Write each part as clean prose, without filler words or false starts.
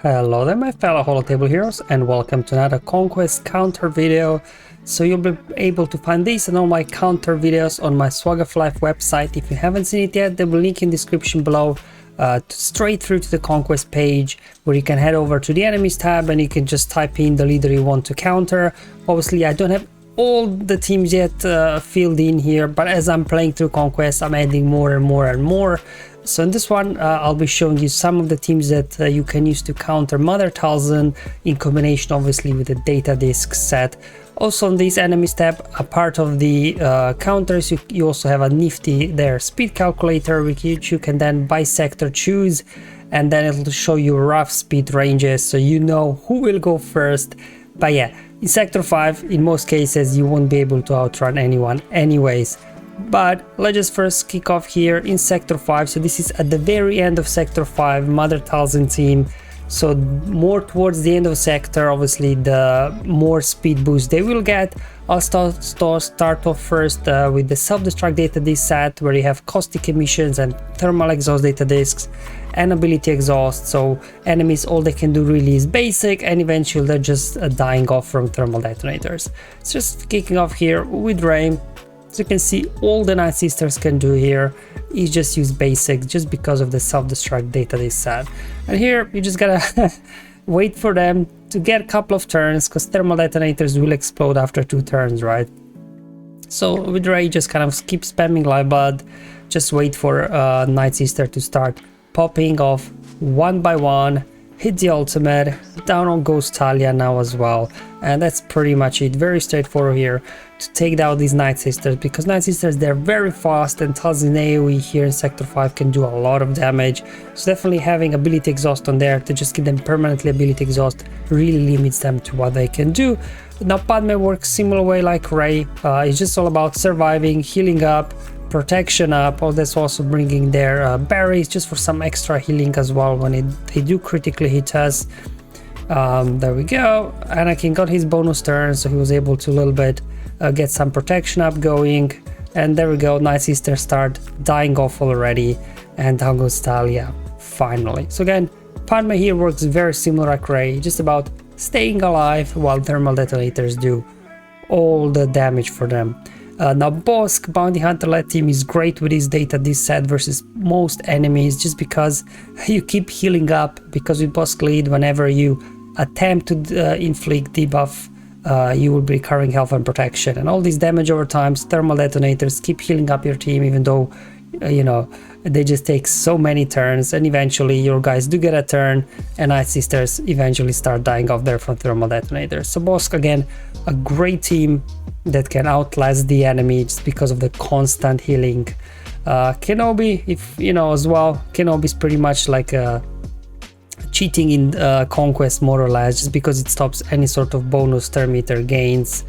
Hello there my fellow holotable heroes and welcome to another Conquest counter video. So you'll be able to find this and all my counter videos on my SWGOH Life website. If you haven't seen it yet, there will link in the description below straight through to the Conquest page where you can head over to the enemies tab and you can just type in the leader you want to counter. Obviously I don't have all the teams yet filled in here, but as I'm playing through Conquest I'm adding more and more. So in this one I'll be showing you some of the teams that you can use to counter Mother Talzin in combination obviously with the data disk set. Also on this enemies tab, a part of the counters, you also have a nifty there speed calculator which you can then bisect or choose, and then it'll show you rough speed ranges so you know who will go first. But yeah, in sector 5 in most cases you won't be able to outrun anyone anyways. But let's just first kick off here in sector 5. So this is at the very end of sector 5, Mother Talzin team. So more towards the end of sector, obviously the more speed boost they will get. I'll start off first with the self-destruct data disk set, where you have caustic emissions and thermal exhaust data disks and ability exhaust. So enemies, all they can do really is basic, and eventually they're just dying off from thermal detonators. It's just kicking off here with Rain. So you can see all the Nightsisters can do here is just use basic, just because of the self-destruct data they set. And here you just gotta wait for them to get a couple of turns, because thermal detonators will explode after 2 turns, right? So with Ray, just kind of keep spamming live blood, just wait for Nightsister to start popping off one by one. Hit the ultimate, down on goes Talia now as well, and that's pretty much it. Very straightforward here to take down these Nightsisters, because Nightsisters, they're very fast, and Talzin AoE here in sector 5 can do a lot of damage. So definitely having ability exhaust on there to just give them permanently ability exhaust really limits them to what they can do. Now Padme works similar way like Ray. It's just all about surviving, healing up, protection up. All that's also bringing their berries just for some extra healing as well when they do critically hit us. There we go. Anakin got his bonus turn, so he was able to a little bit get some protection up going, and there we go. Nightsister start dying off already, and down goes Talia finally. So again, Padme here works very similar like Ray, just about staying alive while thermal detonators do all the damage for them. Now Bossk, bounty hunter led team, is great with his data disk set versus most enemies, just because you keep healing up, because with Bossk lead, whenever you attempt to inflict debuff, you will be recovering health and protection, and all this damage over time. Thermal detonators keep healing up your team, even though you know they just take so many turns, and eventually your guys do get a turn, and Nightsisters eventually start dying off there from thermal detonators. So Bossk, again, a great team that can outlast the enemy just because of the constant healing. Kenobi, if you know as well, Kenobi is pretty much like cheating in Conquest more or less, just because it stops any sort of bonus turn meter gains.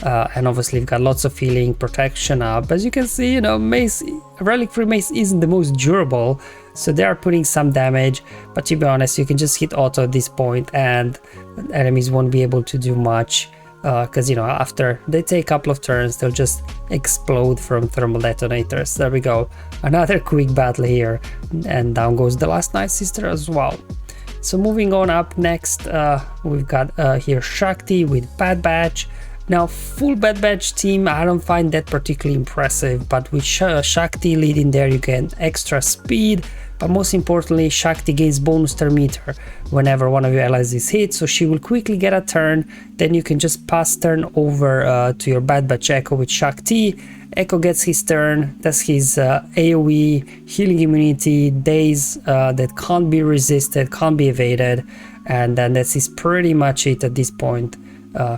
And obviously we've got lots of healing, protection up. As you can see, you know, Mace, Relic Free Mace isn't the most durable, so they are putting some damage, but to be honest, you can just hit auto at this point and enemies won't be able to do much, because you know, after they take a couple of turns they'll just explode from thermal detonators. There we go, another quick battle here, and down goes the last Nightsister as well. So moving on, up next we've got here Shaak Ti with Bad Batch. Now full Bad Batch team I don't find that particularly impressive, but with Shaak Ti leading there you get extra speed, but most importantly Shaak Ti gains bonus turn meter whenever one of your allies is hit, so she will quickly get a turn. Then you can just pass turn over to your Bad Batch Echo with Shaak Ti. Echo gets his turn, that's his AoE, healing immunity, daze that can't be resisted, can't be evaded, and then that's pretty much it at this point.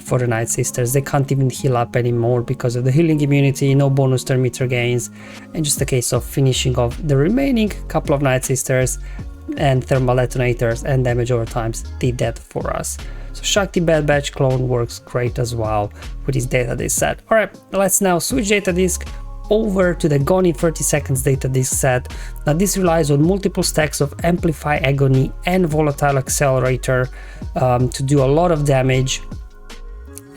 For the Nightsisters, they can't even heal up anymore because of the healing immunity, no bonus turn meter gains, and just a case of finishing off the remaining couple of Nightsisters, and thermal detonators and damage over times did that for us. So Shaak Ti Bad Batch clone works great as well with his data disk set. Alright, let's now switch data disk over to the Gone in 30 seconds data disk set. Now this relies on multiple stacks of Amplify Agony and Volatile Accelerator to do a lot of damage.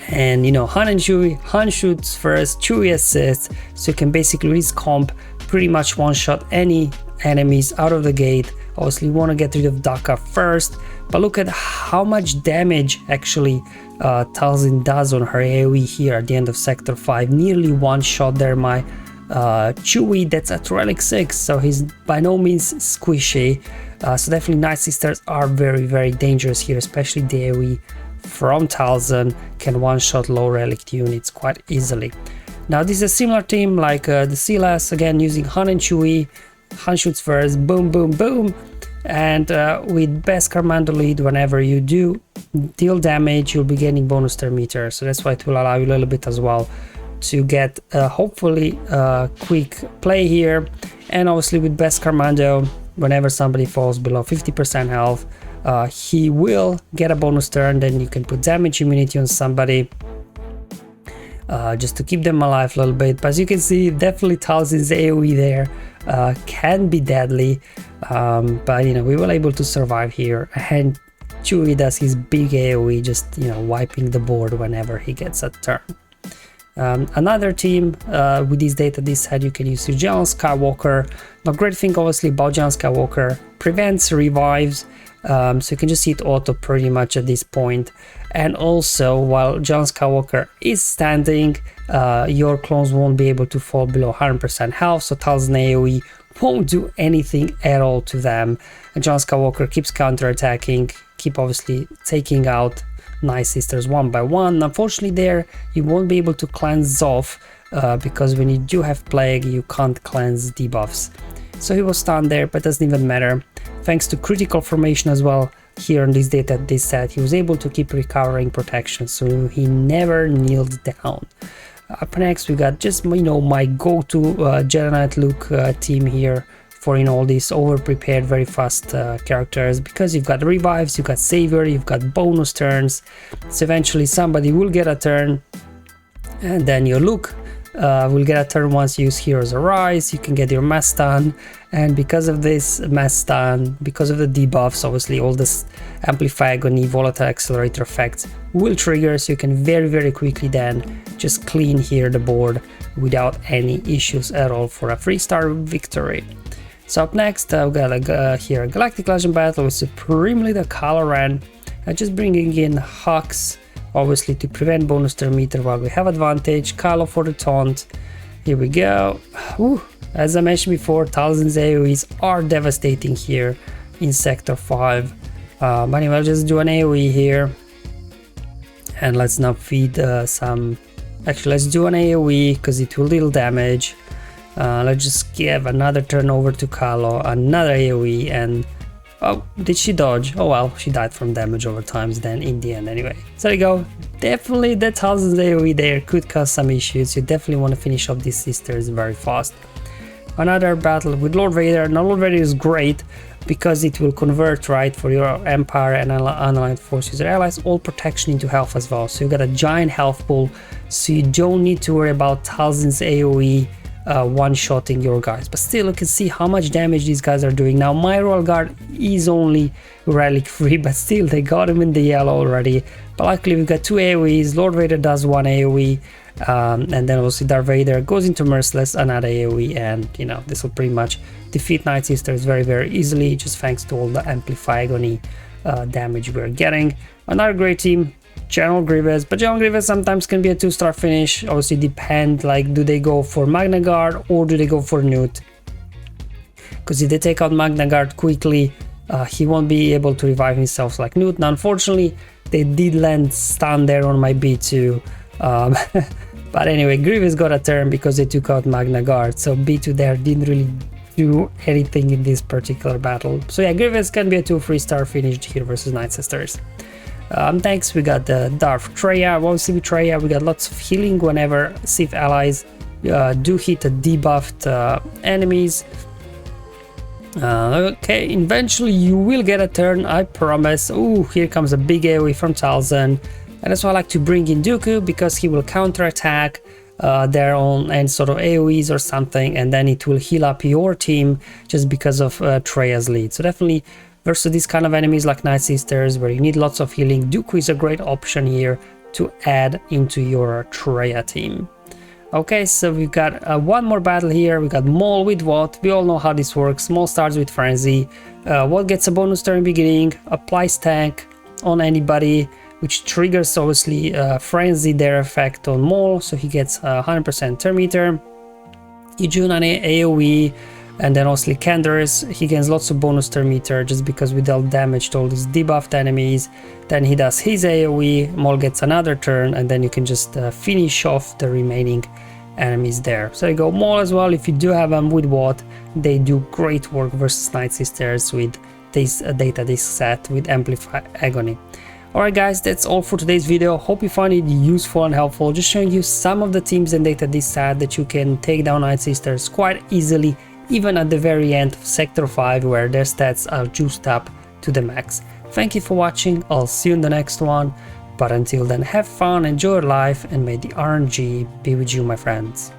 And you know, Han and Chewie, Han shoots first, Chewie assists, so you can basically with this comp pretty much one shot any enemies out of the gate. Obviously you want to get rid of Daka first, But look at how much damage actually Talzin does on her AoE here at the end of Sector 5. Nearly one shot there my Chewie that's at Relic 6, so he's by no means squishy. So definitely Nightsisters are very, very dangerous here, especially the AoE from Talzin can one-shot low relic units quite easily. Now this is a similar team like the CLS, again using Han and Chewie. Han shoots first, boom, boom, boom. And with Beskar Mando lead, whenever you do deal damage, you'll be getting bonus turn meter. So that's why it will allow you a little bit as well to get hopefully quick play here. And obviously with Beskar Mando, whenever somebody falls below 50% health, he will get a bonus turn. Then you can put damage immunity on somebody just to keep them alive a little bit. But as you can see, definitely Talzin's AoE there can be deadly, but you know, we were able to survive here, and Chewie does his big AoE, just, you know, wiping the board whenever he gets a turn. Another team with this data this set, you can use your General Skywalker. Now great thing obviously about General Skywalker, prevents revives, so you can just see it auto pretty much at this point. And also, while General Skywalker is standing, your clones won't be able to fall below 100% health, so Talzin AoE won't do anything at all to them. And General Skywalker keeps counter-attacking, keep obviously taking out Nightsisters one by one. Unfortunately there you won't be able to cleanse off because when you do have plague you can't cleanse debuffs. So he was stunned there, but doesn't even matter. Thanks to critical formation as well here on this data, this set, he was able to keep recovering protection, so he never kneeled down. Up next we got just, you know, my go-to Jedi Knight Luke team here for, you know, all these over-prepared very fast characters, because you've got revives, you've got savior, you've got bonus turns, so eventually somebody will get a turn, and then your Luke will get a turn once you use Heroes Arise. You can get your mass stun, and because of this mass stun, because of the debuffs, obviously all this Amplify Agony, Volatile Accelerator effects will trigger, so you can very, very quickly then just clean here the board without any issues at all for a 3-star victory. So up next we got here a Galactic Legend battle with Supreme Leader Kylo Ren, just bringing in Hux obviously to prevent bonus turn meter while we have advantage. Kylo for the taunt. Here we go. Whew. As I mentioned before, Talzin's AoEs are devastating here in Sector 5. But anyway, I'll just do an AoE here, and let's now feed some. Actually, let's do an AoE because it will deal damage. Let's just give another turn over to Kylo, another AoE, and oh, did she dodge? Oh well, she died from damage over times then in the end anyway. So there you go. Definitely the Talzin's AoE there could cause some issues. You definitely want to finish off these sisters very fast. Another battle with Lord Vader. Now Lord Vader is great because it will convert, right, for your Empire and Unaligned Force user allies, all protection into health as well. So you got a giant health pool, so you don't need to worry about Talzin's AoE one-shotting your guys. But still, you can see how much damage these guys are doing. Now my Royal Guard is only relic free, but still they got him in the yellow already. But luckily we've got 2 AoEs. Lord Vader does 1 AoE, and then obviously Darth Vader goes into Merciless, another AoE, and you know, this will pretty much defeat Nightsisters very, very easily, just thanks to all the Amplify Agony damage we're getting. Another great team, General Grievous, but General Grievous sometimes can be a 2-star finish. Obviously depend, like, do they go for Magna Guard or do they go for Newt? Because if they take out Magna Guard quickly, he won't be able to revive himself like Newt. Now unfortunately they did land stun there on my B2, but anyway, Grievous got a turn because they took out Magna Guard, so B2 there didn't really do anything in this particular battle. So yeah, Grievous can be a 2-3-star finish here versus Nightsisters. Next we got the Darth Traya. Obviously with Traya we got lots of healing whenever Sith allies do hit a debuffed enemies. Okay, eventually you will get a turn, I promise. Ooh, here comes a big AoE from Talzin, and that's why I like to bring in Dooku, because he will counter-attack their own and sort of AoEs or something, and then it will heal up your team just because of Traya's lead. So definitely versus these kind of enemies like Nightsisters where you need lots of healing, Dooku is a great option here to add into your Traya team. Okay, so we've got one more battle here. We got Maul with what? We all know how this works. Maul starts with Frenzy. What gets a bonus turn beginning, applies tank on anybody, which triggers obviously Frenzy their effect on Maul, so he gets 100% turn meter. You join an AoE, and then obviously Candors, he gains lots of bonus turn meter just because we dealt damage to all these debuffed enemies. Then he does his AoE, Maul gets another turn, and then you can just finish off the remaining enemies there. So you go Maul as well. If you do have them with what, they do great work versus Nightsisters with this data disc set with Amplify Agony. Alright guys, that's all for today's video. Hope you find it useful and helpful. Just showing you some of the teams and data disc set that you can take down Nightsisters quite easily, even at the very end of Sector 5 where their stats are juiced up to the max. Thank you for watching, I'll see you in the next one, but until then have fun, enjoy your life, and may the RNG be with you, my friends.